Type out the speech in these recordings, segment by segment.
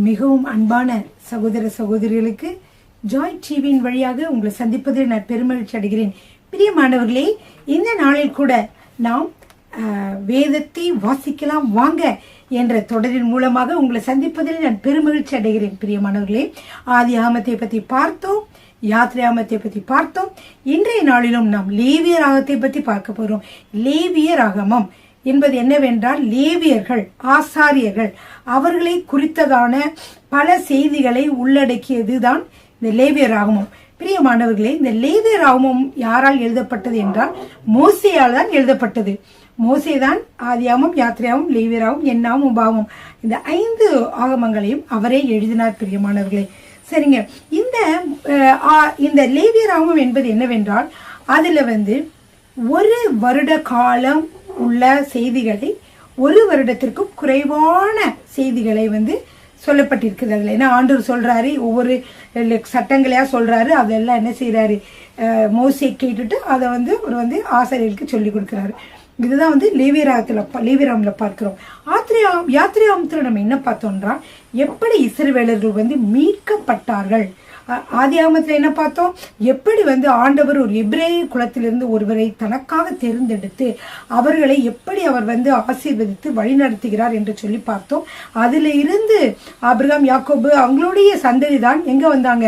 மிகவும் அன்பான சகோதர சகோதரிகளுக்கு ஜாய் டிவியின் வழியாக உங்களை சந்திப்பதில் நான் பெருமகிழ்ச்சி அடைகிறேன். பிரியமானவர்களே, இந்த நாளில் கூட நாம் வேதத்தை வாசிக்கலாம் வாங்க என்ற தொடரின் மூலமாக உங்களை சந்திப்பதில் நான் பெருமகிழ்ச்சி அடைகிறேன். பிரியமானவர்களே, ஆதியாகமத்தை பற்றி பார்த்தோம், யாத்ராகமத்தை பற்றி பார்த்தோம். இன்றைய நாளிலும் நாம் லேவிய ராகத்தை பற்றி பார்க்க போறோம். லேவிய ராகமம் என்பது என்னவென்றால், லேவியர்கள், ஆசாரியர்கள், அவர்களை குறித்ததான பல செய்திகளை உள்ளடக்கியதுதான் இந்த லேவிய ராகமம். பிரியமானவர்களே, இந்த லேவிய ராகமம் யாரால் எழுதப்பட்டது என்றால் மோசேயால் தான் எழுதப்பட்டது. மோசேதான் ஆதியாகமம், யாத்ராகமம், லேவியராகமம், என்னாகமம், உபாகமம் இந்த 5 ஆகமங்களையும் அவரே எழுதினார். பிரியமானவர்களே, சரிங்க. இந்த லேவிய ராகமம் என்பது என்னவென்றால், அதுல ஒரு வருட காலம் உள்ள செய்திகளை, ஒரு வருடத்திற்கும் குறைவான செய்திகளை சொல்லப்பட்டிருக்குது. அதுல என்ன ஆண்டவர் சொல்றாரு, ஒவ்வொரு சட்டங்களையா சொல்றாரு. அதெல்லாம் என்ன செய்யறாரு, மோசே கேட்டுட்டு அதை அவர் ஆசிரியர்களுக்கு சொல்லி கொடுக்கிறாரு. இதுதான் லேவியராகமத்துல பார்க்கிறோம். யாத்ராகமத்துல நம்ம என்ன பார்த்தோம்னா, எப்படி இஸ்ரவேலர்கள் மீட்கப்பட்டார்கள். ஆதியாகமத்துல என்ன பார்த்தோம், எப்படி ஆண்டவர் ஒரு எபிரேய குலத்திலிருந்து ஒருவரை தனக்காக தேர்ந்தெடுத்து அவர்களை எப்படி அவர் ஆசீர்வதித்து வழி நடத்துகிறார் என்று சொல்லி பார்த்தோம். அதுல இருந்து ஆபிரகாம், யாக்கோபு அவங்களுடைய சந்ததி தான் எங்க வந்தாங்க,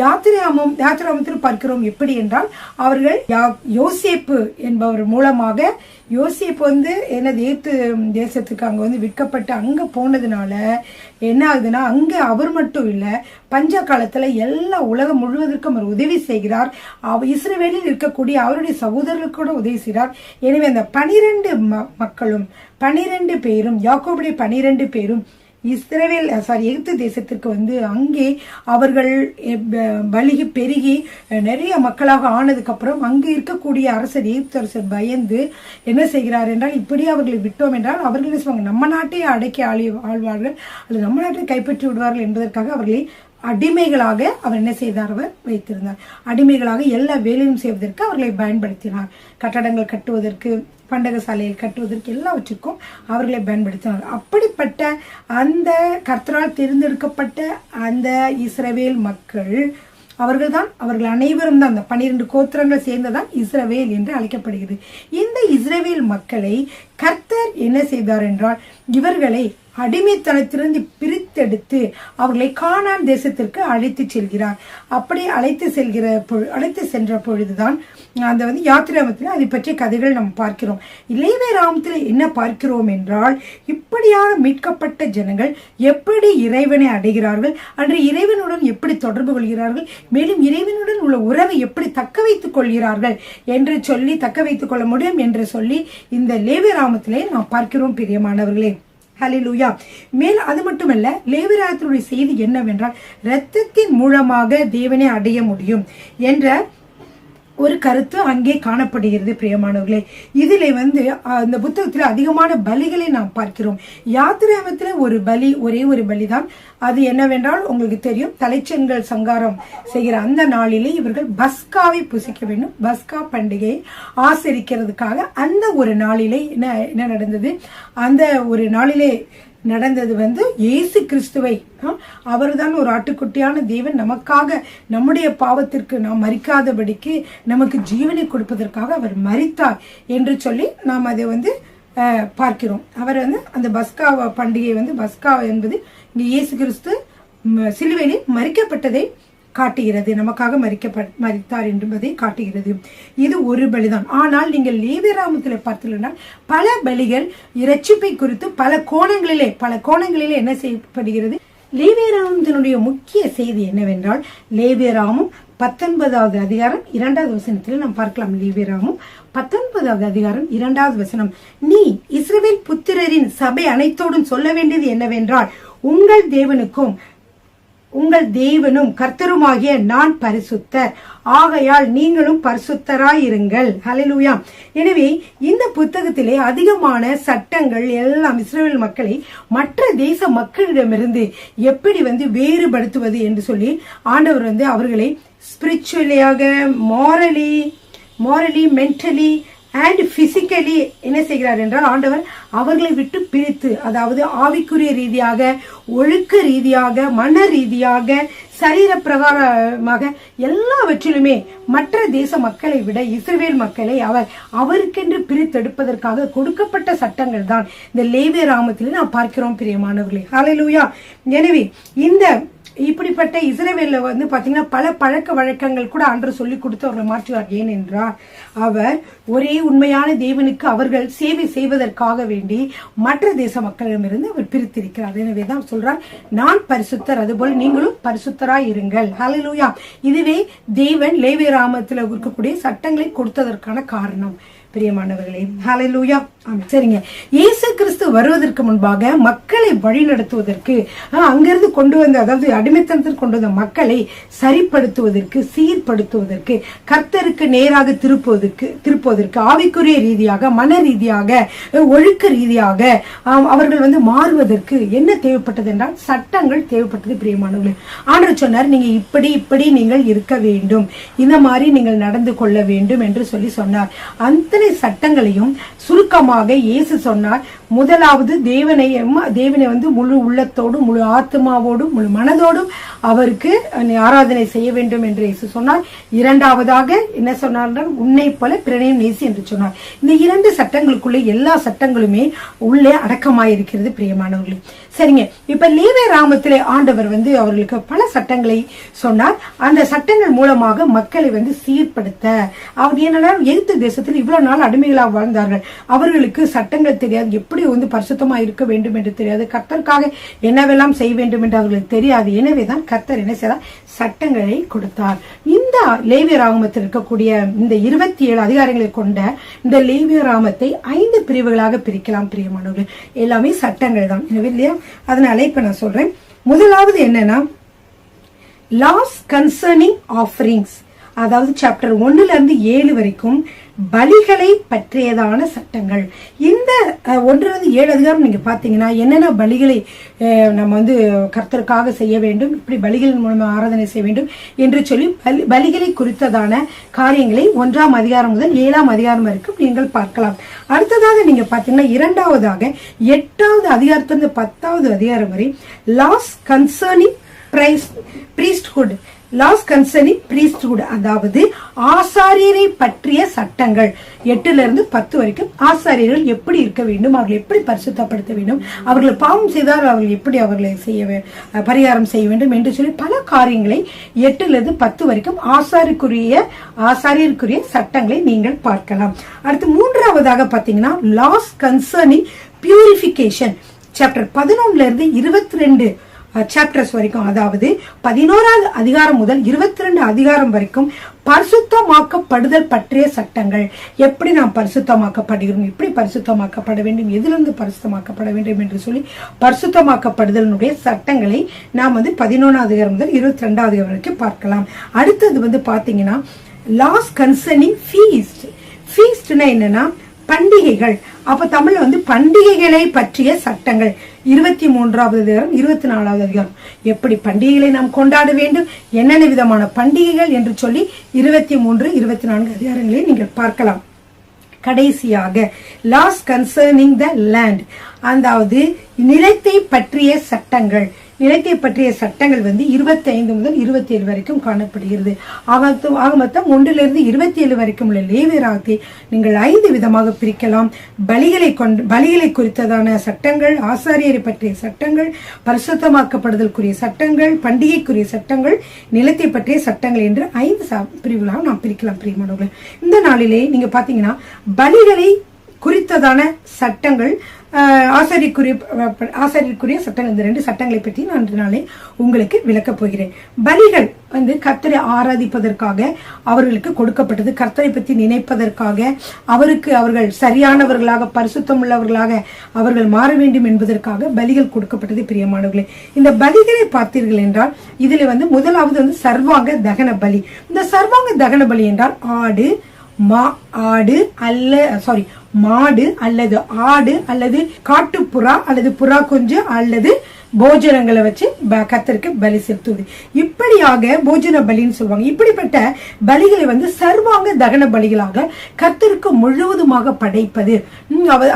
யாத்ராகமத்தில் பார்க்கிறோம். எப்படி என்றால், அவர்கள் யோசேப்பு என்பவர் மூலமாக, யோசேப்பு எகிப்து தேசத்துக்கு அங்க விற்கப்பட்டு அங்க போனதுனால என்ன ஆகுதுன்னா, அங்க அவர் மட்டும் இல்ல, பஞ்ச காலத்துல எல்லா உலகம் முழுவதற்கும் அவர் உதவி செய்கிறார். இஸ்ரவேலில் இருக்கக்கூடிய அவருடைய சகோதரர்களுக்கு கூட உதவி செய்கிறார். எனவே அந்த 12 மக்களும் 12 பேரும், யாக்கோபுடைய 12 பேரும் எகிப்து தேசத்திற்கு அங்கே அவர்கள் பலிகி பெருகி நிறைய மக்களாக ஆனதுக்கு அப்புறம் அங்கு இருக்கக்கூடிய எகிப்து அரசர் பயந்து என்ன செய்கிறார் என்றால், இப்படி அவர்களை விட்டோம் என்றால் அவர்கள் நம்ம நாட்டையே அடக்கி ஆழ்வார்கள் அல்லது நம்ம நாட்டை கைப்பற்றி விடுவார்கள் என்பதற்காக அவர்களை அடிமைகளாக அவர் என்ன செய்தார், அவர் வைத்திருந்தார். அடிமைகளாக எல்லா வேலையும் செய்வதற்கு அவர்களை பயன்படுத்தினார். கட்டடங்கள் கட்டுவதற்கு, பண்டக சாலையில் கட்டுவதற்கு, எல்லாவற்றிற்கும் அவர்களை பயன்படுத்தினார். அப்படிப்பட்ட அந்த கர்த்தரால் தேர்ந்தெடுக்கப்பட்ட அந்த இஸ்ரவேல் மக்கள், அவர்கள் அனைவரும் தான், அந்த 12 கோத்திரங்கள் சேர்ந்ததான் இஸ்ரவேல் என்று அழைக்கப்படுகிறது. இந்த இஸ்ரவேல் மக்களை கர்த்தர் என்ன செய்தார் என்றால், இவர்களை அடிமைத்தனத்திலிருந்து பிரித்தெடுத்து அவர்களை கானான் தேசத்திற்கு அழைத்து செல்கிறார். அப்படி அழைத்து சென்ற பொழுதுதான் அந்த யாத்ராகமத்தில் அதை பற்றிய கதைகள் நாம் பார்க்கிறோம். லேவியராகமத்தில் என்ன பார்க்கிறோம் என்றால், இப்படியாக மீட்கப்பட்ட ஜனங்கள் எப்படி இறைவனை அடைகிறார்கள், அன்று இறைவனுடன் எப்படி தொடர்பு கொள்கிறார்கள், மேலும் இறைவனுடன் உள்ள உறவை எப்படி தக்க வைத்துக் கொள்கிறார்கள் என்று சொல்லி, தக்க வைத்துக் கொள்ள முடியும் என்று சொல்லி இந்த லேவியராகமத்திலே நாம் பார்க்கிறோம். பிரியமானவர்களே, ஹல்லேலூயா. மேல் அது மட்டுமல்ல, லேவியராகமத்தினுடைய செய்தி என்னவென்றால், இரத்தத்தின் மூலமாக தேவனை அடைய முடியும் என்ற ஒரு கருத்து அங்கே காணப்படுகிறது. பிரியமானவர்களே, இதுல இந்த புத்தகத்துல அதிகமான பலிகளை நாம் பார்க்கிறோம். யாத்ராகமத்துல ஒரே ஒரு பலிதான். அது என்னவென்றால் உங்களுக்கு தெரியும், தலைச்சன்கள் சங்காரம் செய்கிற அந்த நாளிலே இவர்கள் பஸ்காவை புசிக்க வேண்டும். பஸ்கா பண்டிகையை ஆசரிக்கிறதுக்காக அந்த ஒரு நாளிலே என்ன நடந்தது, அந்த ஒரு நாளிலே நடந்தது இயேசு கிறிஸ்துவை, அவர்தான் ஒரு ஆட்டுக்குட்டியான தேவன், நமக்காக நம்முடைய பாவத்திற்கு நாம் மரிக்காதபடிக்கு நமக்கு ஜீவனை கொடுப்பதற்காக அவர் மரித்தார் என்று சொல்லி நாம் அதை பார்க்கிறோம். அவர் அந்த பஸ்கா பண்டிகை பஸ்கா என்பது இங்க இயேசு கிறிஸ்து சிலுவையில் மரிக்கப்பட்டதை காட்டுகிறது, நமக்காக மரித்தார் என்பதை காட்டுகிறது. இது ஒரு பலிதான். ஆனால் நீங்கள் லேவியராகமத்தில் பார்த்தீங்கன்னா பல பலிகள் இரட்சிப்பை குறித்து பல கோணங்களிலே என்ன செய்யப்படுகிறது. லேவியராகமத்தினுடைய முக்கிய செய்தி என்னவென்றால், லேவியராகமம் 19வது அதிகாரம் 2வது வசனத்தில் நாம் பார்க்கலாம். லேவியராகமம் 19வது அதிகாரம் 2வது வசனம், நீ இஸ்ரவேல் புத்திரரின் சபை அனைத்தோடும் சொல்ல வேண்டியது என்னவென்றால், உங்கள் தேவனும் கர்த்தருமாகிய நான் பரிசுத்தர், ஆகையால் நீங்களும் பரிசுத்தராயிருங்கள். ஹல்லேலூயா. எனவே இந்த புத்தகத்திலே அதிகமான சட்டங்கள் எல்லாம் இஸ்ரவேல் மக்களை மற்ற தேச மக்களிடமிருந்து எப்படி வேறுபடுத்துவது என்று சொல்லி ஆண்டவர் அவர்களை ஸ்பிரிச்சுவலியாக, மாரலி, மென்டலி அண்ட் பிசிக்கலி என்ன என்ன செய்கிறார் என்றால் ஆண்டவர் அவர்களை விட்டு பிரித்து, அதாவது ஆவிக்குரிய ரீதியாக, ஒழுக்க ரீதியாக, மன ரீதியாக, சரீர பிரகாரமாக எல்லாவற்றிலுமே மற்ற தேச மக்களை விட இஸ்ரவேல் மக்களை அவர் அவருக்கென்று பிரித்தெடுப்பதற்காக கொடுக்கப்பட்ட சட்டங்கள் தான் இந்த லேவியராகமத்திலே நாம் பார்க்கிறோம் பிரியமானவர்களே. ஹல்லேலூயா. எனவே இந்த இப்படிப்பட்ட இஸ்ரவேல்ல பாத்தீங்கன்னா பல பழக்க வழக்கங்கள் கூட ஆண்டவர் சொல்லி கொடுத்து அவர்களை மாற்றுவார். ஏனென்றால் அவர் ஒரே உண்மையான தேவனுக்கு அவர்கள் சேவை செய்வதற்காக வேண்டி மற்ற தேச மக்களிடமிருந்து அவர் பிரித்திருக்கிறார். எனவேதான் சொல்றார், நான் பரிசுத்தர், அதுபோல நீங்களும் பரிசுத்தராய் இருங்கள். ஹல்லேலூயா. இதுவே தேவன் லேவியராகமத்தில் இருக்கக்கூடிய சட்டங்களை கொடுத்ததற்கான காரணம் பிரியமானவர்களே. ஹல்லேலூயா. சரிங்க, இயேசு கிறிஸ்து வருவதற்கு முன்பாக மக்களை வழி நடத்துவதற்கு, அங்கிருந்து கொண்டு வந்த, அதாவது அடிமைத்தனத்தில் கொண்டு வந்த மக்களை சரிப்படுத்துவதற்கு, சீர்படுத்துவதற்கு, கர்த்தருக்கு நேராக திருப்புவதற்கு ஆவிக்குரிய ரீதியாக, மன ரீதியாக, ஒழுக்க ரீதியாக அவர்கள் மாறுவதற்கு என்ன தேவைப்பட்டது என்றால் சட்டங்கள் தேவைப்பட்டது பிரியமானவர்களே. ஆண்டவர் சொன்னார், நீங்க இப்படி நீங்கள் இருக்க வேண்டும், இந்த மாதிரி நீங்கள் நடந்து கொள்ள வேண்டும் என்று சொல்லி சொன்னார். அத்தனை சட்டங்களையும் சுருக்கமாக இயேசு சொன்னார். முதலாவது தேவனை முழு உள்ளத்தோடும், முழு ஆத்மாவோடும், முழு மனதோடும் அவருக்கு ஆராதனை செய்ய வேண்டும் என்று இயேசு சொன்னார். இரண்டாவதாக என்ன சொன்னார்? உன்னை போல பிறனையும் நேசி என்று சொன்னார். இந்த 2 சட்டங்களுக்குள்ளே எல்லா சட்டங்களுமே உள்ளே அடக்கமாயிருக்கிறது பிரியமானவர்களே. சரிங்க, இப்ப லேவியராகமத்திலே ஆண்டவர் அவர்களுக்கு பல சட்டங்களை சொன்னார். அந்த சட்டங்கள் மூலமாக மக்களை சீர்படுத்த, அவர் என்னன்னா எகிப்து தேசத்தில் இவ்வளவு நாள் அடிமைகளாக வாழ்ந்தார்கள். அவர்களுக்கு சட்டங்கள் தெரியாது, எப்படி பரிசுத்தமா இருக்க வேண்டும் என்று தெரியாது, கர்த்தருக்காக என்னவெல்லாம் செய்ய வேண்டும் என்று அவர்களுக்கு தெரியாது. எனவேதான் கர்த்தர் என்ன செய்தார்? சட்டங்களை கொடுத்தார். இந்த லேவியராகமத்தில் இருக்கக்கூடிய இந்த 27 அதிகாரங்களை கொண்ட இந்த லேவியராகமத்தை 5 பிரிவுகளாக பிரிக்கலாம் பிரியமானவர்களே. எல்லாமே சட்டங்கள் தான். எனவே இல்லையா, அதனால இப்ப நான் சொல்றேன். முதலாவது என்னன்னா, லாஸ் கன்சர்னிங் ஆஃபரிங்ஸ், அதாவது சாப்டர் 1ல இருந்து 7 வரைக்கும் பலிகளை பற்றியதான சட்டங்கள். இந்த 1-7 அதிகாரம் நீங்க பாத்தீங்கன்னா என்னென்ன பலிகளை நம்ம கர்த்தருக்காக செய்ய வேண்டும், இப்படி பலிகளின் மூலமாக ஆராதனை செய்ய வேண்டும் என்று சொல்லி பலிகளை குறித்ததான காரியங்களை 1ஆம் அதிகாரம் முதல் 7ஆம் அதிகாரம் வரைக்கும் நீங்கள் பார்க்கலாம். அடுத்ததாக நீங்க பாத்தீங்கன்னா 2ஆவதாக 8ஆவது அதிகாரத்திலிருந்து 10ஆவது அதிகாரம் வரை laws concerning priesthood, laws concerning priesthood, அதாவது ஆசாரியரை பற்றிய சட்டங்கள். 8ல இருந்து 10 வரைக்கும் ஆசாரியர்கள் எப்படி இருக்க வேண்டும், அவர்கள் எப்படி பரிசுத்தப்படுத்த வேண்டும், அவர்கள் பாவம் செய்தால் அவர்கள் எப்படி அவர்களை பரிகாரம் செய்ய வேண்டும் என்று சொல்லி பல காரியங்களை 8ல இருந்து 10 வரைக்கும் ஆசாரியருக்குரிய சட்டங்களை நீங்கள் பார்க்கலாம். அடுத்து 3ஆவதாக பாத்தீங்கன்னா லாஸ் கன்சர்னிங் பியூரிபிகேஷன், சாப்டர் 11ல இருந்து 22 சாப்டர்ஸ் வரைக்கும், அதாவது 11ஆவது அதிகாரம் முதல் 22 அதிகாரம் வரைக்கும் பரிசுத்தமாக்கப்படுதல் பற்றிய சட்டங்கள். எப்படி நாம் பரிசுத்தமாக்கப்படுகிறோம், எப்படி பரிசுத்தமாக்கப்பட வேண்டும், எதிலிருந்து பரிசுத்தமாக்கப்பட வேண்டும் என்று சொல்லி பரிசுத்தமாக்கப்படுதலுடைய சட்டங்களை நாம் 11ஆவது அதிகாரம் முதல் 22ஆவது அதிகாரம் வரைக்கும் பார்க்கலாம். அடுத்தது பாத்தீங்கன்னா லாஸ் கன்சர்னிங் ஃபீஸ்ட். ஃபீஸ்ட்னா என்னன்னா பண்டிகைகள். அப்ப தமிழ்ல பண்டிகைகளை பற்றிய சட்டங்கள் 23ஆவது அதிகாரம் 24ஆவது அதிகாரம். எப்படி பண்டிகைகளை நாம் கொண்டாட வேண்டும், என்னென்ன விதமான பண்டிகைகள் என்று சொல்லி 23, 24 அதிகாரங்களை நீங்கள் பார்க்கலாம். கடைசியாக லாஸ் கன்சர்னிங் த லேண்ட், அதாவது நிலத்தை பற்றிய சட்டங்கள். நிலத்தை பற்றிய சட்டங்கள் 25 முதல் 27 வரைக்கும் காணப்படுகிறது. ஆக மொத்தம் 1ல இருந்து 27 வரைக்கும் உள்ள லேவியராகத்தை நீங்கள் 5 விதமாக பிரிக்கலாம். பலிகளை குறித்ததான சட்டங்கள், ஆசாரியரை பற்றிய சட்டங்கள், பரிசுத்தமாக்கப்படுதலுக்குரிய சட்டங்கள், பண்டிகைக்குரிய சட்டங்கள், நிலத்தை பற்றிய சட்டங்கள் என்று 5 பிரிவுகளாக நாம் பிரிக்கலாம் பிரியமானவர்களே. இந்த நாளிலே நீங்க பாத்தீங்கன்னா பலிகளை குறித்ததான சட்டங்கள், ஆசாரியருக்குரிய சட்டங்கள், இந்த 2 சட்டங்களை பற்றி நான் நாளை உங்களுக்கு விளக்கப் போகிறேன். பலிகள் கர்த்தரை ஆராதிப்பதற்காக அவர்களுக்கு கொடுக்கப்பட்டது, கர்த்தரை பற்றி நினைப்பதற்காக, அவர்கள் சரியானவர்களாக பரிசுத்தம் உள்ளவர்களாக அவர்கள் மாற வேண்டும் என்பதற்காக பலிகள் கொடுக்கப்பட்டது பிரியமானவர்களே. இந்த பலிகளை பார்த்தீர்கள் என்றால் இதுல முதலாவது சர்வாங்க தகன பலி. இந்த சர்வாங்க தகன பலி என்றால் மாடு அல்லது ஆடு அல்லது காட்டுப்புறா அல்லது புறா குஞ்சு அல்லது போஜனங்களை வச்சு கர்த்தருக்கு பலி செலுத்துவது. இப்படியாக போஜன பலின்னு சொல்லுவாங்க. இப்படிப்பட்ட பலிகளை வந்து சர்வாங்க தகன பலிகளாக கர்த்தருக்கு முழுவதுமாக படைப்பது.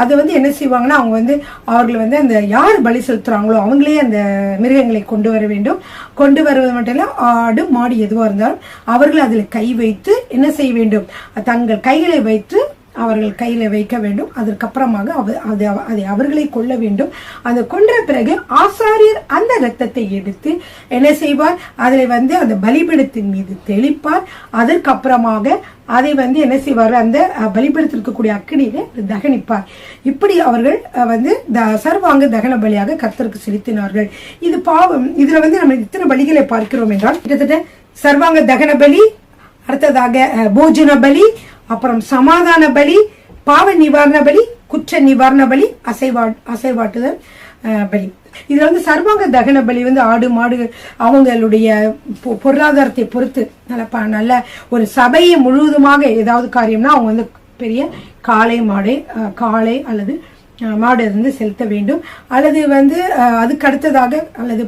அதை வந்து என்ன செய்வாங்கன்னா, அவங்க வந்து அவர்கள் வந்து அந்த யார் பலி செலுத்துறாங்களோ அவங்களே அந்த மிருகங்களை கொண்டு வர வேண்டும். கொண்டு வருவது மட்டும் இல்ல, ஆடு மாடு எதுவா இருந்தாலும் அவர்கள் அதில் கை வைத்து என்ன செய்ய வேண்டும், தங்கள் கைகளை வைத்து அவர்கள் கையில வைக்க வேண்டும். அதற்கப்புறமாக அதை அவர்களை கொல்ல வேண்டும். அதை கொன்ற பிறகு ஆசாரியர் அந்த இரத்தத்தை எடுத்து என்ன செய்வார், அதில் வந்து அந்த பலிபீடத்தின் மீது தெளிப்பார். அதற்கப்புறமாக அதை வந்து என்ன செய்வார், அந்த பலிபீடத்திற்கக்கூடிய அக்கினியில தகனிப்பார். இப்படி அவர்கள் வந்து சர்வாங்க தகன பலியாக கர்த்தருக்கு செலுத்தினார்கள். இது பாவம். இதுல வந்து நம்ம இத்தனை பலிகளை பார்க்கிறோம் என்றால், கிட்டத்தட்ட சர்வாங்க தகன பலி, அடுத்ததாக போஜன பலி, அப்புறம் சமாதான பலி, பாவ நிவாரண பலி, குற்ற நிவாரண பலி, அசைவாட்டுதல் பலி. இதுல வந்து சர்வாங்க தகன பலி வந்து ஆடு மாடு அவங்களுடைய பொருளாதாரத்தை பொறுத்து நல்ல ஒரு சபையை முழுவதுமாக ஏதாவது காரியம்னா அவங்க வந்து பெரிய காளை அல்லது மாடு வந்து செலுத்த வேண்டும். அல்லது வந்து அதுக்கு அடுத்ததாக அல்லது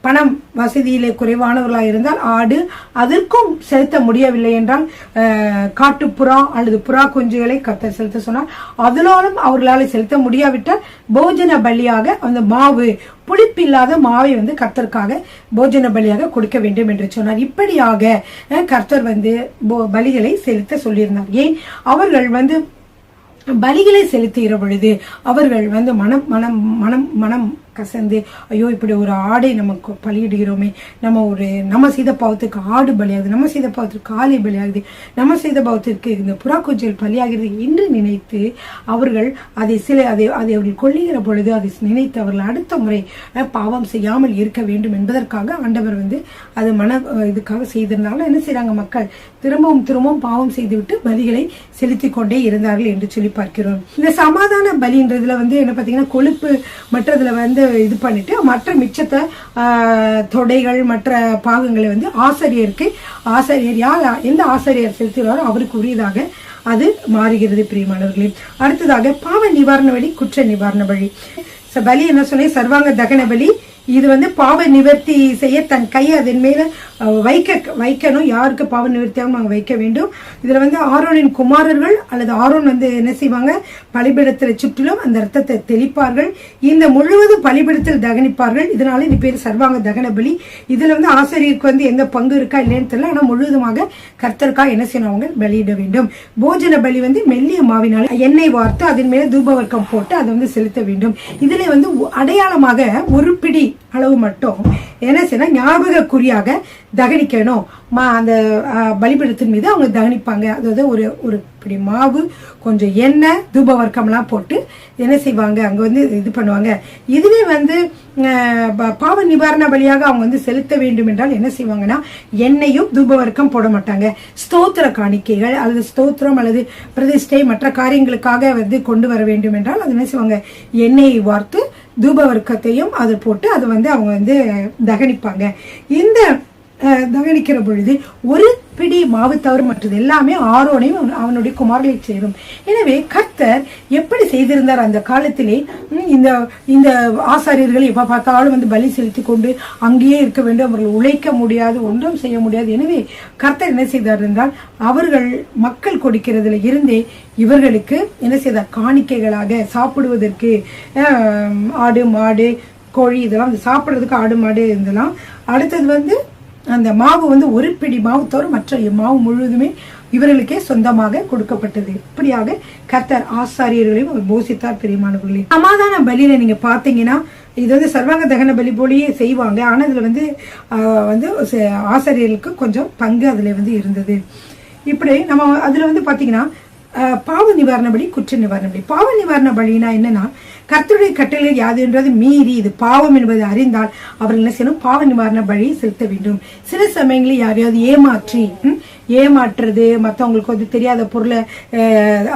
பணம் வசதியிலே குறைவானவர்களாக இருந்தால் ஆடு, அதற்கும் செலுத்த முடியவில்லை என்றால் காட்டுப்புறா அல்லது புறா குஞ்சுகளை கர்த்தர் செலுத்த சொன்னார். அதனாலும் அவர்களால் செலுத்த முடியாவிட்டால் போஜன பலியாக அந்த மாவு, புளிப்பில்லாத மாவை வந்து கர்த்தருக்காக போஜன பலியாக கொடுக்க வேண்டும் என்று சொன்னார். இப்படியாக கர்த்தர் வந்து பலிகளை செலுத்த சொல்லியிருந்தார். ஏன், அவர்கள் வந்து பலிகளை செலுத்துகிற பொழுது அவர்கள் வந்து மனம் கசந்து, ஐயோ இப்படி ஒரு ஆடை நமக்கு பலியிடுகிறோமே, நம்ம செய்த பாவத்துக்கு ஆடு பலியாகுது, நம்ம செய்த பாவத்திற்கு காளை பலியாகுது, நம்ம செய்த பாவத்திற்கு இந்த புறாக்குஞ்சல் பலியாகிறது என்று நினைத்து அவர்கள் அதை அவர்கள் கொள்ளுகிற பொழுது அதை நினைத்து அவர்கள் அடுத்த முறை பாவம் செய்யாமல் இருக்க வேண்டும் என்பதற்காக ஆண்டவர் வந்து அது இதுக்காக செய்திருந்தாலும் என்ன செய்யறாங்க, மக்கள் திரும்பவும் பாவம் செய்துவிட்டு பலிகளை செலுத்தி கொண்டே இருந்தார்கள் என்று சொல்லி பார்க்கிறோம். இந்த சமாதான பலின்றதுல வந்து என்ன பாத்தீங்கன்னா, கொழுப்பு மற்றதுல வந்து இது பண்ணிட்டு மற்ற மிச்சத்தை தொடைகள் மற்ற பாகங்களை வந்து ஆசிரியர் எந்த ஆசிரியர் செலுத்துகிறாரோ அவருக்கு உரியதாக அது மாறுகிறது. பிரியமானவர்களே, அடுத்ததாக பாவ நிவாரண பலி, குற்ற நிவாரண பலி. பலி என்ன சொன்னேன், சர்வாங்க தகன பலி. இது வந்து பாவ நிவர்த்தி செய்ய தன் கையை அதன் மேல வைக்கணும். யாருக்கு பாவ நிவர்த்தியாகவும் நாங்கள் வைக்க வேண்டும். இதுல வந்து ஆரோனின் குமாரர்கள் அல்லது ஆரோன் வந்து என்ன செய்வாங்க, பலிபீடத்தில் சுற்றிலும் அந்த ரத்தத்தை தெளிப்பார்கள். இந்த முழுவதும் பலிபீடத்தில் தகனிப்பார்கள். இதனால இது பேர் சர்வாங்க தகன பலி. இதுல வந்து ஆசிரியருக்கு வந்து எந்த பங்கு இருக்கா இல்லைன்னு தெரியல, ஆனா முழுவதுமாக கர்த்தருக்காக என்ன செய்யணும், அவங்க பலியிட வேண்டும். போஜன பலி வந்து மெல்லிய மாவினால் எண்ணெய் வார்த்து அதன் மேல தூபவர்க்கம் போட்டு அதை வந்து செலுத்த வேண்டும். இதுல வந்து அடையாளமாக ஒரு பிடி அளவு மட்டும் என்ன செய்யணும், ஞாபக குறியாக தகனிக்கணும். அந்த பலிபீடத்தின் மீது அவங்க தகனிப்பாங்க. அதாவது ஒரு பிடி மாவு, கொஞ்சம் எண்ணெய், தூபவர்க்கம் எல்லாம் போட்டு என்ன செய்வாங்க, அங்க வந்து இது பண்ணுவாங்க. இதுவே வந்து பாவ நிவாரண பலியாக அவங்க வந்து செலுத்த வேண்டும் என்றால் என்ன செய்வாங்கன்னா, எண்ணெயும் தூபவர்க்கம் போட மாட்டாங்க. ஸ்தோத்திர காணிக்கைகள் அல்லது ஸ்தோத்திரம் அல்லது பிரதிஷ்டை மற்ற காரியங்களுக்காக வந்து கொண்டு வர வேண்டும் என்றால் அது என்ன செய்வாங்க, எண்ணெயை வார்த்து தூபவர்க்கத்தையும் அதை போட்டு அதை வந்து அவங்க வந்து தகனிப்பாங்க. இந்த தகனிக்கிற பொழுது ஒரு பிடி மாவு தவறு மற்றது எல்லாமே ஆரோனையும் அவனுடைய குமாரர்களை சேரும். எனவே கர்த்தர் எப்படி செய்திருந்தார் அந்த காலத்திலே, இந்த ஆசாரியர்கள் எப்ப பார்த்தாலும் வந்து பலி செலுத்தி கொண்டு அங்கேயே இருக்க வேண்டும், அவர்கள் உழைக்க முடியாது, ஒன்றும் செய்ய முடியாது. எனவே கர்த்தர் என்ன செய்தார் என்றால், அவர்கள் மக்கள் கொடுக்கிறதுல இருந்தே இவர்களுக்கு என்ன செய்தார், காணிக்கைகளாக சாப்பிடுவதற்கு ஆடு மாடு கோழி இதெல்லாம் சாப்பிடுறதுக்கு ஆடு மாடு இதெல்லாம். அடுத்தது வந்து அந்த மாவு வந்து ஒரு பிடி மாவு தவிர மற்ற மாவு முழுவதுமே இவர்களுக்கே சொந்தமாக கொடுக்கப்பட்டது. இப்படியாக கர்த்தர் ஆசாரியர்களையும் அவர் போஷித்தார். பிரியமானவர்களே, சமாதான பலியில நீங்க பாத்தீங்கன்னா இது வந்து சர்வாங்க தகன பலி போலயே செய்வாங்க. ஆனா இதுல வந்து ஆசாரியர்களுக்கு கொஞ்சம் பங்கு அதுல வந்து இருந்தது. இப்படி நம்ம அதுல வந்து பாத்தீங்கன்னா பாவ நிவாரண பலி, குற்ற நிவாரண பலி. பாவ நிவாரண பலினா என்னன்னா, கர்த்தருடைய கட்டளை யாது என்றது மீறி இது பாவம் என்பதை அறிந்தால் அவர்கள் என்ன செய்யணும், பாவ நிவாரண பலியை செலுத்த வேண்டும். சில சமயங்களில் யாரையாவது ஏமாற்றி ஏமாற்றுறது, மற்றவங்களுக்கு வந்து தெரியாத பொருளை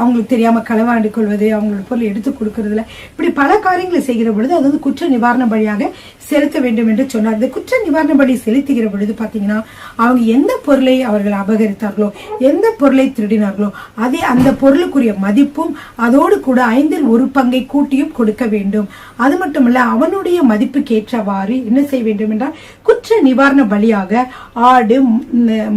அவங்களுக்கு தெரியாம களவாண்டு கொள்வது, அவங்களோட பொருளை எடுத்து கொடுக்கறதுல இப்படி பல காரியங்களை செய்கிற பொழுது அது வந்து குற்ற நிவாரண பலியாக செலுத்த வேண்டும் என்று சொன்னார். இந்த குற்ற நிவாரண பலி செலுத்துகிற பொழுது பாத்தீங்கன்னா அவங்க எந்த பொருளை அவர்கள் அபகரித்தார்களோ, எந்த பொருளை திருடினார்களோ அதே அந்த பொருளுக்குரிய மதிப்பும் அதோடு கூட 1/5 கூட்டியும் கொடுக்க வேண்டும். அது மட்டுமல்ல, அவனுடைய மதிப்புக்கு ஏற்றவாறு என்ன செய்ய வேண்டும் என்றால் குற்ற நிவாரண பலியாக ஆடு,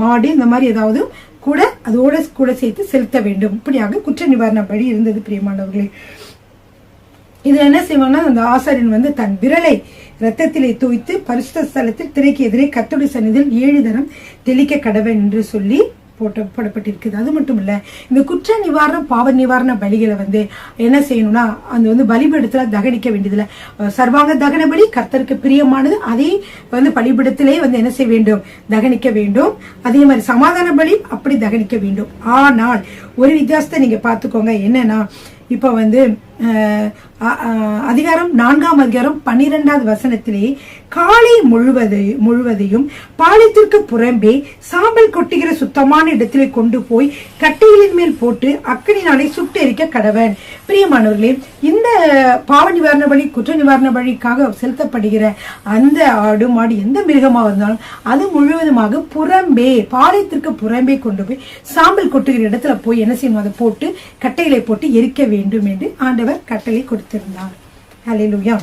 மாடு இந்த மாதிரி ஏதாவது கூட அதோட கூட சேர்த்து செலுத்த வேண்டும். இப்படியாக குற்ற நிவாரண பலி இருந்தது பிரியமானவர்களே. இது என்ன செய்வாங்கன்னா, அந்த ஆசாரியன் வந்து தன் விரலை ரத்தத்திலே தோய்த்து பரிசுத்த ஸ்தலத்தில் திரைக்கு எதிரே கர்த்தருடைய சந்நிதியில் 7 தரம் தெளிக்க கடவன் என்று சொல்லி போடப்பட்டிருக்குது. அது மட்டும் இல்ல, இந்த குற்ற நிவாரணம் பாவ நிவாரண பலிகளை வந்து என்ன செய்யணும்னா, அந்த வந்து பலிபீடத்துல தகனிக்க வேண்டியதுல சர்வாங்க தகன பலி கர்த்தருக்கு பிரியமானது, அதே வந்து பலிபீடத்திலே வந்து என்ன செய்ய வேண்டும், தகனிக்க வேண்டும். அதே மாதிரி சமாதான பலி அப்படி தகனிக்க வேண்டும். ஆனால் ஒரு வித்தியாசத்தை நீங்க பாத்துக்கோங்க. என்னன்னா, இப்ப வந்து அதிகாரம் 4ஆம் அதிகாரம் 12வது வசனத்திலே காலை முழுவதையும் பாளையத்திற்கு புறம்பே சாம்பல் கொட்டுகிற சுத்தமான இடத்திலே கொண்டு போய் கட்டைகளின் மேல் போட்டு அக்கனினாலே சுட்டு எரிக்க கடவன். பிரியமானவர்களே, இந்த பாவ நிவாரண பலி குற்ற நிவாரண பலிக்காக செலுத்தப்படுகிற அந்த ஆடு மாடு எந்த மிருகமா இருந்தாலும் அது முழுவதுமாக புறம்பே, பாளையத்திற்கு புறம்பே கொண்டு போய் சாம்பல் கொட்டுகிற இடத்துல போய் என்ன செய்யணும், அதை போட்டு கட்டைகளை போட்டு எரிக்க வேண்டும் என்று ஆண்டவர் கட்டளை கொடுத்திருந்தார். ஹல்லேலூயா.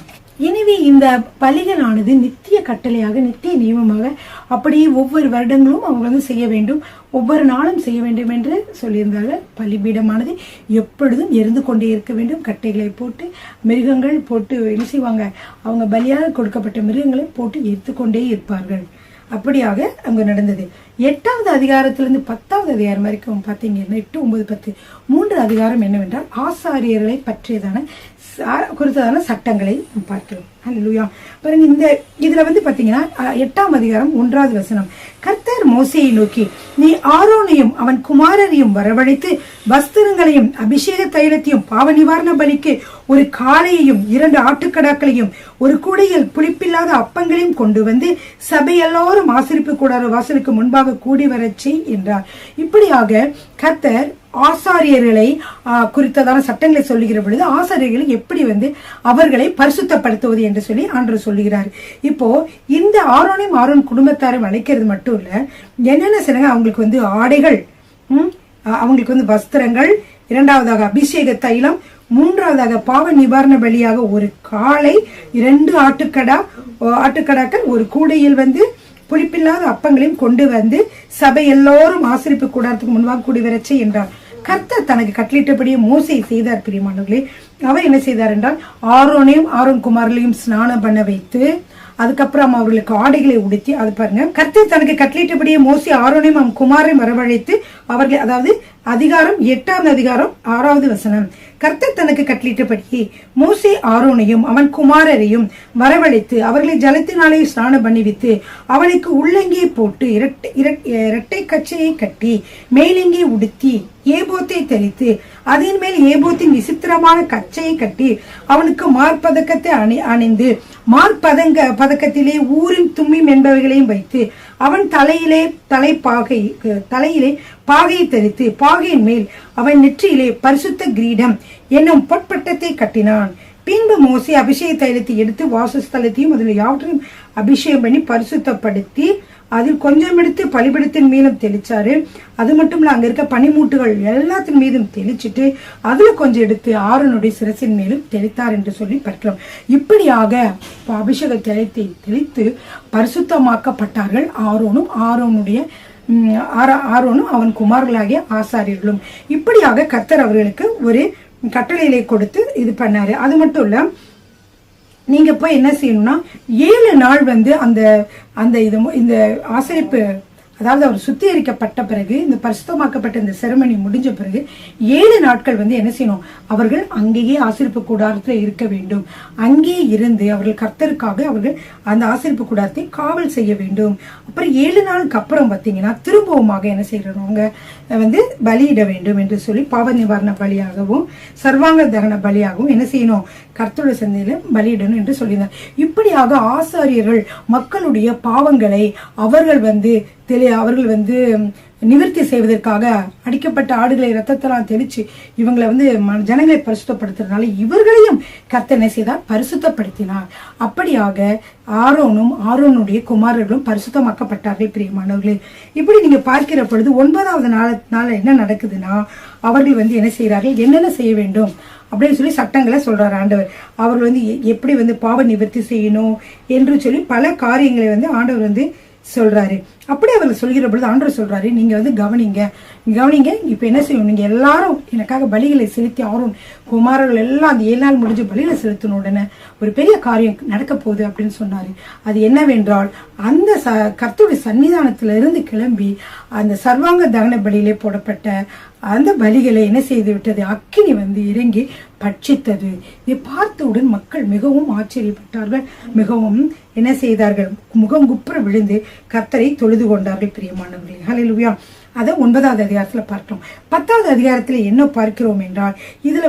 எனவே இந்த பலிகளானது நித்திய கட்டளையாக, நித்திய நியமமாக அப்படியே ஒவ்வொரு வருடங்களும் அவங்க வந்து செய்ய வேண்டும், ஒவ்வொரு நாளும் செய்ய வேண்டும் என்று சொல்லியிருந்தார்கள். பலிபீடமானது எப்பொழுதும் எரிந்து கொண்டே இருக்க வேண்டும். கட்டைகளை போட்டு மிருகங்கள் போட்டு என்ன செய்வாங்க, அவங்க பலியாக கொடுக்கப்பட்ட மிருகங்களை போட்டு எரித்து கொண்டே இருப்பார்கள். அப்படியாக அங்கு நடந்தது. 8வது அதிகாரத்திலிருந்து 10வது அதிகாரம் வரைக்கும் பாத்தீங்கன்னா 8, 9, 10 3 அதிகாரம் என்னவென்றால் ஆசாரியர்களை பற்றியதான குறித்ததான சட்டங்களை பார்க்கிறோம். ஹல்லேலூயா. பாருங்க, இந்த இதுல வந்து பாத்தீங்கன்னா 8ஆம் அதிகாரம் 1வது வசனம், கர்த்தர் மோசேயை நோக்கி, நீ ஆரோனையும் அவன் குமாரரையும் வரவழைத்து வஸ்திரங்களையும் அபிஷேக தைலத்தையும் பாவ நிவாரண பலிக்கு ஒரு காளையையும் 2 ஆட்டுக்கடாக்களையும் ஒரு கூடையில் புளிப்பில்லாத அப்பங்களையும் கொண்டு வந்து சபை எல்லாரும் ஆசரிப்பு கூடார வாசலுக்கு முன்பாக கூடி வரச்சி என்றார். இப்படியாக கர்த்தர் ஆசாரியர்களை குறித்ததான சட்டங்களை சொல்லுகிற பொழுது ஆசாரியர்களை எப்படி வந்து அவர்களை பரிசுத்தப்படுத்துவது என்று சொல்லி ஆண்டவர் சொல்லுகிறார். இப்போ இந்த ஆரோன் குடும்பத்தாரை அழைக்கிறது மட்டும் இல்ல, என்னென்ன செய்றாங்க, அவங்களுக்கு வந்து ஆடைகள், அவங்களுக்கு வந்து வஸ்திரங்கள், 2வதாக அபிஷேக தைலம், 3வதாக பாவ நிவாரண பலியாக ஒரு காளை, 2 ஆட்டுக்கடாக்கள் ஒரு கூடையில் வந்து புளிப்பில்லாத அப்பங்களையும் கொண்டு வந்து சபை எல்லோரும் ஆசரிப்பு கூடாரத்துக்கு முன்பாக கூடி வரச்சே என்றார். கர்த்தர் தனக்கு கட்டளிட்டபடியே மோசே செய்தார். பிரியமானவர்களே, அவர் என்ன செய்தார் என்றால் ஆரோனையும் ஆரோன் குமாரர்களையும் ஸ்நானம் பண்ண வைத்து அதுக்கப்புறம் அவர்களுக்கு ஆடைகளை உடுத்தி, அது பாருங்க, கர்த்தர் தனக்கு கட்டளிட்டபடியே மோசே ஆரோனையும் அவன் குமாரையும் வரவழைத்து அவர்கள், அதாவது அதிகாரம் 8ஆம் அதிகாரம் 6வது வசனம், கர்த்தர் தனக்கு கட்டளிட்டபடியே மோசே ஆரோனையும் அவன் குமாரரையும் வரவழைத்து அவர்களை ஜலத்தினாலே ஸ்நானம் பண்ணிவித்து அவனுக்கு உள்ளங்கே போட்டு இரட்டை கச்சையை கட்டி மேலங்கே உடுத்தி ஏபோத்தை தரித்து அதன் மேல் ஏபோத்தின் விசித்திரமான கச்சையை கட்டி அவனுக்கு மார்பதக்கத்தை அணிந்து பதக்கத்திலே ஊரின் தும்மியும் என்பவைகளையும் வைத்து அவன் தலையிலே பாகையை தரித்து பாகையின் மேல் அவன் நெற்றியிலே பரிசுத்த கிரீடம் என்னும் பொற்பட்டத்தை கட்டினான். பின்பு மோசே அபிஷேக தைலத்தை எடுத்து வாசஸ்தலத்தையும் அதில் யாவற்றையும் அபிஷேகம் பண்ணி பரிசுத்தப்படுத்தி அதில் கொஞ்சம் எடுத்து பலிபீடத்தின் மீதும் தெளிச்சாரு. அது மட்டும் இல்ல, அங்க இருக்க பனிமூட்டுகள் எல்லாத்தின் மீதும் தெளிச்சுட்டு அதுல கொஞ்சம் எடுத்து ஆரோனுடைய சிரசின் மேலும் தெளித்தார் என்று சொல்லி பார்க்கிறோம். இப்படியாக அபிஷேக தைலத்தை தெளித்து பரிசுத்தமாக்கப்பட்டார்கள் ஆரோனும் அவன் குமார்களாகிய ஆசாரியர்களும். இப்படியாக கர்த்தர் அவர்களுக்கு ஒரு கட்டளையிலே கொடுத்து இது பண்ணாரு. அது மட்டும் இல்ல, நீங்க போய் என்ன செய்யணும்னா 7 நாள் வந்து இந்த ஆசரிப்பு, அதாவது அவர் சுத்திகரிக்கப்பட்ட பிறகு, இந்த பரிசுத்தமாக்கப்பட்ட இந்த செரமனி முடிஞ்ச பிறகு 7 நாட்கள் வந்து என்ன செய்யணும், அவர்கள் அங்கேயே ஆசரிப்பு கூடாரத்தில் இருக்க வேண்டும். அங்கே இருந்து அவர்கள் கர்த்தருக்காக அவர்கள் அந்த ஆசரிப்பு கூடாரத்தை காவல் செய்ய வேண்டும். அப்புறம் 7 நாளுக்கு அப்புறம் பார்த்தீங்கன்னா திரும்பவுமாக என்ன செய்யறவங்க வந்து பலியிட வேண்டும் என்று சொல்லி பாவ நிவாரண பலியாகவும் சர்வாங்க தகன பலியாகவும் என்ன செய்யணும், கர்த்தருடைய சந்நிதியில பலியிடணும் என்று சொல்லியிருந்தார். இப்படியாக ஆசாரியர்கள் மக்களுடைய பாவங்களை அவர்கள் வந்து நிவர்த்தி செய்வதற்காக அடிக்கப்பட்ட ஆடுகளை ரத்தத்தெல்லாம் தெளிச்சு இவங்களை ஜனங்களை பரிசுத்தப்படுத்துறதுனால இவர்களையும் கர்த்தர் என்ன செய்தார்? பரிசுத்தப்படுத்தினார். அப்படியாக ஆரோனுடைய குமாரர்களும் பரிசுத்தமாக்கப்பட்டார்கள். பிரியமானவர்களே, இப்படி நீங்க பார்க்கிற பொழுது 9வது நாள் என்ன நடக்குதுன்னா, அவர்கள் என்ன செய்யறார்கள், என்னென்ன செய்ய வேண்டும் அப்படின்னு சொல்லி சட்டங்களை சொல்றாரு ஆண்டவர். அவர்கள் எப்படி பாவ நிவர்த்தி செய்யணும் என்று சொல்லி பல காரியங்களை ஆண்டவர் சொல்றாரு. அப்படி அவர் சொல்கிற பொழுது ஆண்டவர் சொல்றாரு, நீங்க கவனிங்க. இப்ப என்ன செய்யணும், நீங்க எல்லாரும் எனக்காக பலிகளை செலுத்தி ஆரோன் குமாரர்கள் எல்லாம் அந்த 7 நாள் முடிஞ்சு பலிகளை செலுத்தின உடனே ஒரு பெரிய காரியம் நடக்க போகுது அப்படின்னு சொன்னாரு. அது என்னவென்றால், அந்த கர்த்தருடைய சன்னிதானத்திலிருந்து கிளம்பி அந்த சர்வாங்க தகன பலியிலே போடப்பட்ட அந்த பலிகளை என்ன செய்து விட்டது, அக்கினி இறங்கி பட்சித்தது. இதை பார்த்தவுடன் மக்கள் மிகவும் ஆச்சரியப்பட்டார்கள். மிகவும் என்ன செய்தார்கள், முகம் குப்புற விழுந்து கர்த்தரை தொழுது கொண்டார்கள். பிரியமானவர்களே, ஹல்லேலூயா. அதை 9வது அதிகாரத்துல பார்க்கிறோம். 10வது அதிகாரத்துல என்ன பார்க்கிறோம் என்றால், இதுல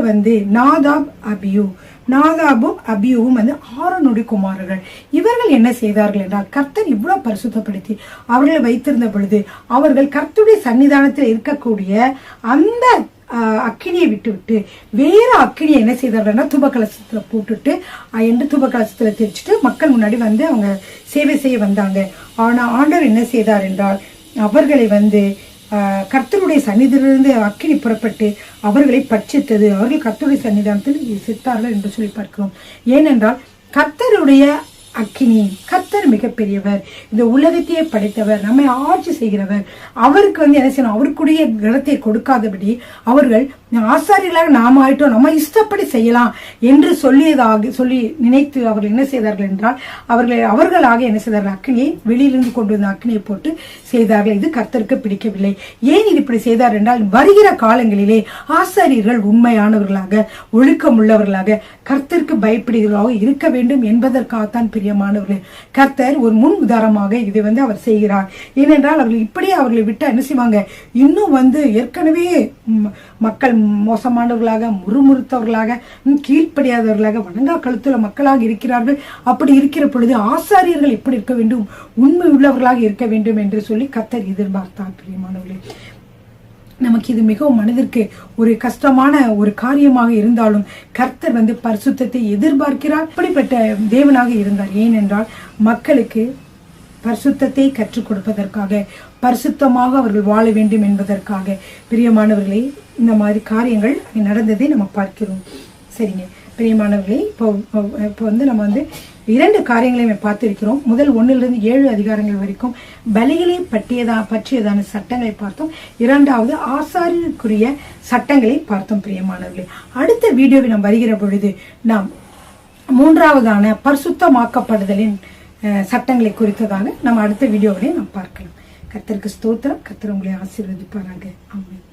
நாதாபும் அபியூவும் ஆரோனுடைய குமாரர்கள். இவர்கள் என்ன செய்தார்கள் என்றால், கர்த்தர் இவ்வளவு பரிசுத்தப்படுத்தி அவர்களை வைத்திருந்த பொழுது அவர்கள் கர்த்தருடைய சன்னிதானத்தில் இருக்கக்கூடிய அந்த அக்கினியை விட்டு வேற அக்கினியை என்ன செய்தார்கள்னா தூப கலசத்துல போட்டுட்டு தூப கலசத்துல தெரிச்சுட்டு மக்கள் முன்னாடி அவங்க சேவை செய்ய வந்தாங்க. ஆனா ஆண்டவர் என்ன செய்தார் என்றால், அவர்களை கர்த்தருடைய சன்னிதிலிருந்து அக்கினி புறப்பட்டு அவர்களை பட்சித்தது. அவர்கள் கர்த்தருடைய சன்னிதானத்தில் செத்தார்கள் என்று சொல்லி பார்க்கிறோம். ஏனென்றால் கர்த்தருடைய அக்கினி, கர்த்தர் மிகப்பெரியவர், இந்த உலகத்தையே படைத்தவர், நம்மை ஆட்சி செய்கிறவர். அவருக்கு என்ன செய்யணும், அவருக்குரிய கனத்தை கொடுக்காதபடி அவர்கள் ஆசாரியர்களாக நாம ஆயிட்டோம், நம்ம இஷ்டப்படி செய்யலாம் என்று சொல்லி நினைத்து அவர்கள் என்ன செய்தார்கள் என்றால், அவர்களாக என்ன செய்தார்கள், அக்கினியை வெளியிலிருந்து கொண்டு வந்த அக்கினியை போட்டு செய்தார்கள். இது கர்த்தருக்கு பிடிக்கவில்லை. ஏன் இது இப்படி செய்தார் என்றால், வருகிற காலங்களிலே ஆசாரியர்கள் உண்மையானவர்களாக, ஒழுக்கம் உள்ளவர்களாக, கர்த்தருக்கு பயப்படுகிறவர்களாக இருக்க வேண்டும் என்பதற்காகத்தான். பிரியமானவர்களே, கர்த்தர் ஒரு முன் உதாரணமாக இதை அவர் செய்கிறார். ஏனென்றால் அவர்கள் இப்படியே அவர்களை விட்டு என்ன செய்வாங்க, இன்னும் ஏற்கனவே மக்கள் மோசமானவர்களாக, முறுமுறுத்தவர்களாக, கீழ்ப்படியாதவர்களாக, வணங்கா கழுத்துள்ள மக்களாக இருக்கிறார்கள். அப்படி இருக்கிற பொழுது ஆசாரியர்கள் எப்படி இருக்க வேண்டும், உண்மை உள்ளவர்களாக இருக்க வேண்டும் என்று சொல்லி கர்த்தர் எதிர்பார்த்தார். பிரியமானவர்களே, நமக்கு இது மிகவும் மனதிற்கு ஒரு கஷ்டமான ஒரு காரியமாக இருந்தாலும் கர்த்தர் பரிசுத்தத்தை எதிர்பார்க்கிறார். அப்படிப்பட்ட தேவனாக இருந்தார். ஏனென்றால் மக்களுக்கு பரிசுத்தத்தை கற்றுக் கொடுப்பதற்காக, பரிசுத்தமாக அவர்கள் வாழ வேண்டும் என்பதற்காக. பிரியமானவர்களே, இந்த மாதிரி காரியங்கள் நடந்ததை நம்ம பார்க்கிறோம். சரிங்க பிரியமானவர்களே, இப்போ நம்ம 2 காரியங்களையும் பார்த்திருக்கிறோம். முதல் 1லிருந்து 7 அதிகாரங்கள் வரைக்கும் பலிகளை பற்றியதான சட்டங்களை பார்த்தோம். 2வது ஆசாரியருக்குரிய சட்டங்களை பார்த்தோம். பிரியமானவர்களே, அடுத்த வீடியோவில் நாம் வருகிற பொழுது நாம் 3வதான பரிசுத்தமாக்கப்படுதலின் சட்டங்களை குறித்ததாக நம்ம அடுத்த வீடியோவிலே நாம் பார்க்கலாம். கர்த்தருக்கு ஸ்தோத்திரம். கர்த்தர் உங்களை ஆசீர்வதிப்பாராக. ஆமென்.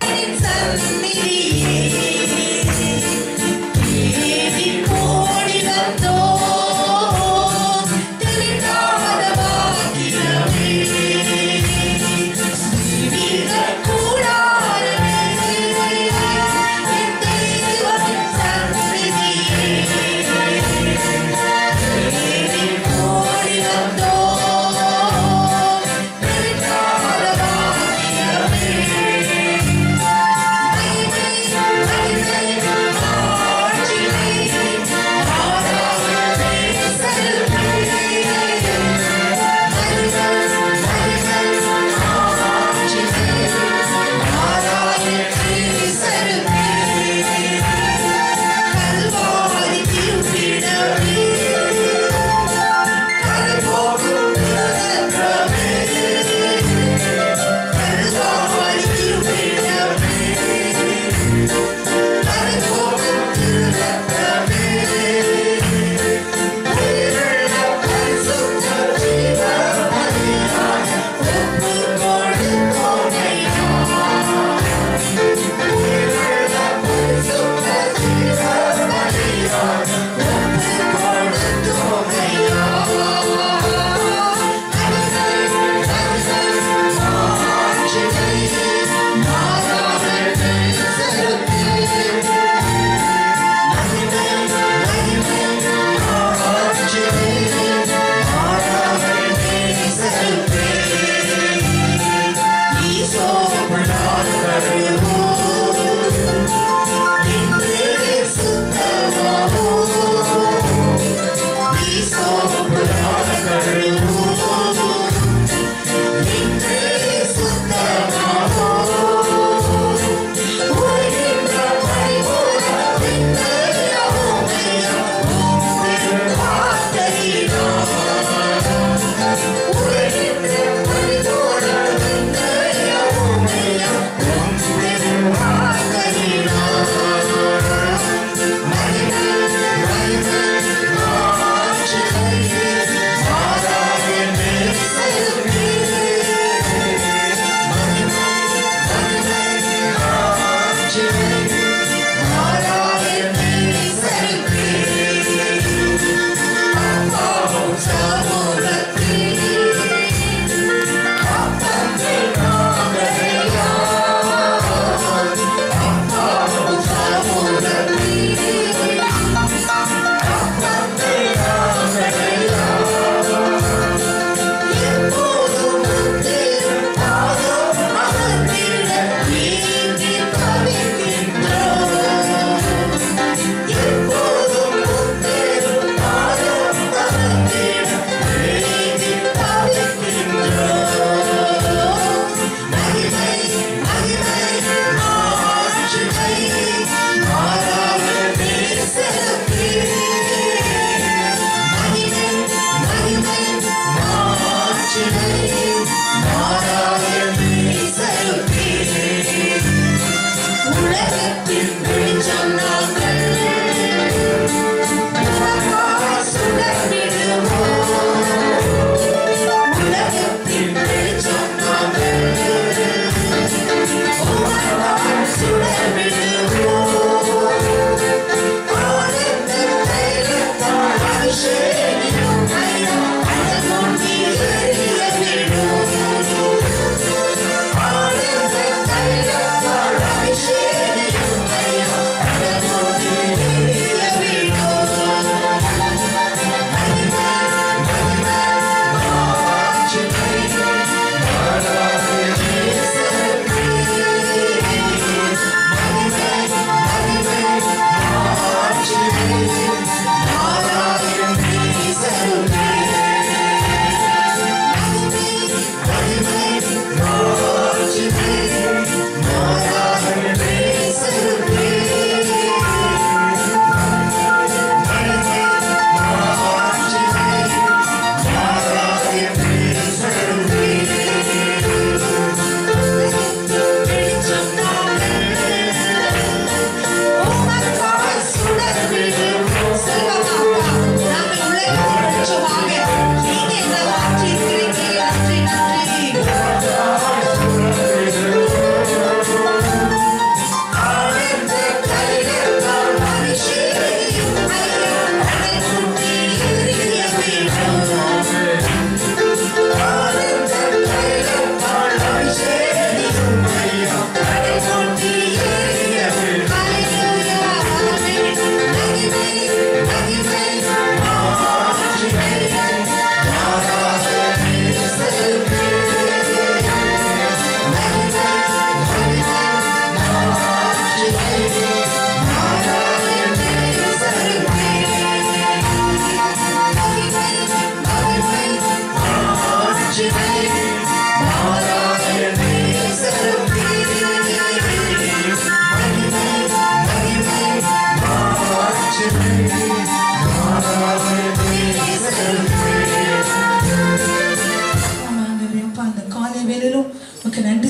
ஆமாண்டவரே, அப்பா அந்த காலை வேளையிலும் உமக்கு நன்றி.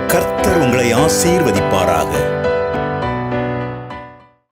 கர்த்தர் உங்களை ஆசீர்வதிப்பாராக.